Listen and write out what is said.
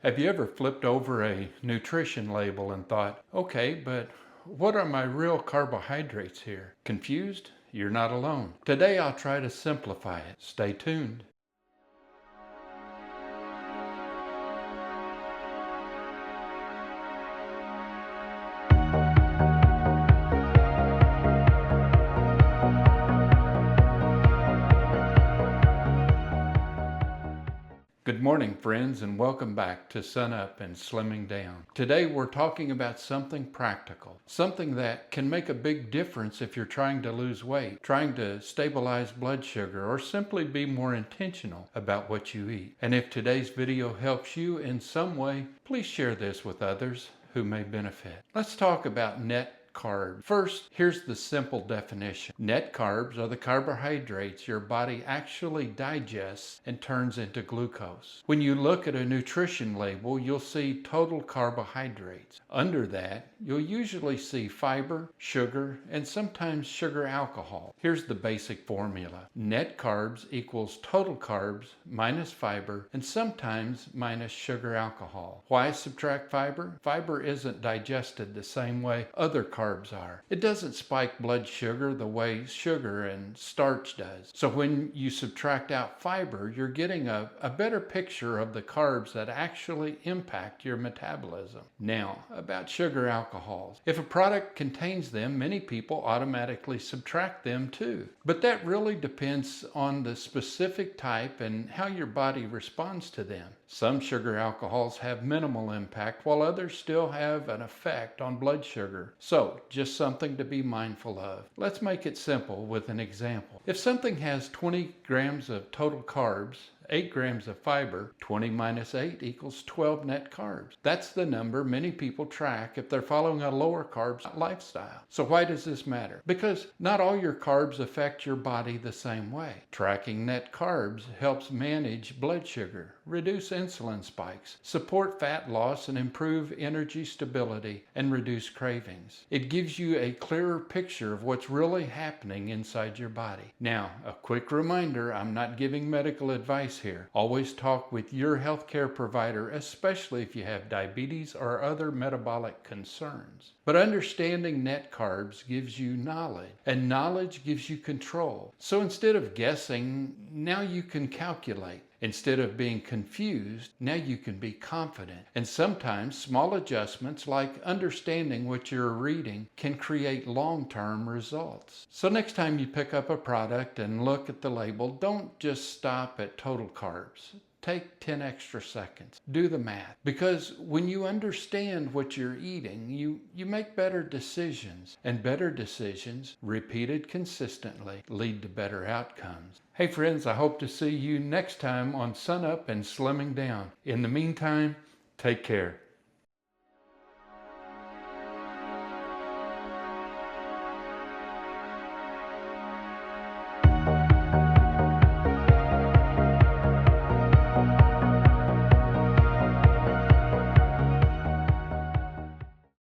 Have you ever flipped over a nutrition label and thought, okay, but what are my real carbohydrates here? Confused? You're not alone. Today I'll try to simplify it. Stay tuned. Good morning, friends, and welcome back to Sun Up and Slimming Down. Today we're talking about something practical, something that can make a big difference if you're trying to lose weight, trying to stabilize blood sugar, or simply be more intentional about what you eat. And if today's video helps you in some way, please share this with others who may benefit. Let's talk about net carbs. First, here's the simple definition. Net carbs are the carbohydrates your body actually digests and turns into glucose. When you look at a nutrition label, you'll see total carbohydrates. Under that, you'll usually see fiber, sugar, and sometimes sugar alcohol. Here's the basic formula. Net carbs equals total carbs minus fiber and sometimes minus sugar alcohol. Why subtract fiber? Fiber isn't digested the same way other carbs are. It doesn't spike blood sugar the way sugar and starch does. So when you subtract out fiber, you're getting a better picture of the carbs that actually impact your metabolism. Now, about sugar alcohols. If a product contains them, many people automatically subtract them too. But that really depends on the specific type and how your body responds to them. Some sugar alcohols have minimal impact, while others still have an effect on blood sugar. So, just something to be mindful of. Let's make it simple with an example. If something has 20 grams of total carbs, 8 grams of fiber, 20 minus 8 equals 12 net carbs. That's the number many people track if they're following a lower carbs lifestyle. So why does this matter? Because not all your carbs affect your body the same way. Tracking net carbs helps manage blood sugar, reduce insulin spikes, support fat loss, and improve energy stability and reduce cravings. It gives you a clearer picture of what's really happening inside your body. Now, a quick reminder, I'm not giving medical advice here. Always talk with your healthcare provider, especially if you have diabetes or other metabolic concerns. But understanding net carbs gives you knowledge, and knowledge gives you control. So instead of guessing, now you can calculate. Instead of being confused, now you can be confident. And sometimes small adjustments like understanding what you're reading can create long-term results. So next time you pick up a product and look at the label, don't just stop at total carbs. Take 10 extra seconds. Do the math. Because when you understand what you're eating, you make better decisions. And better decisions, repeated consistently, lead to better outcomes. Hey friends, I hope to see you next time on Sun Up and Slimming Down. In the meantime, take care.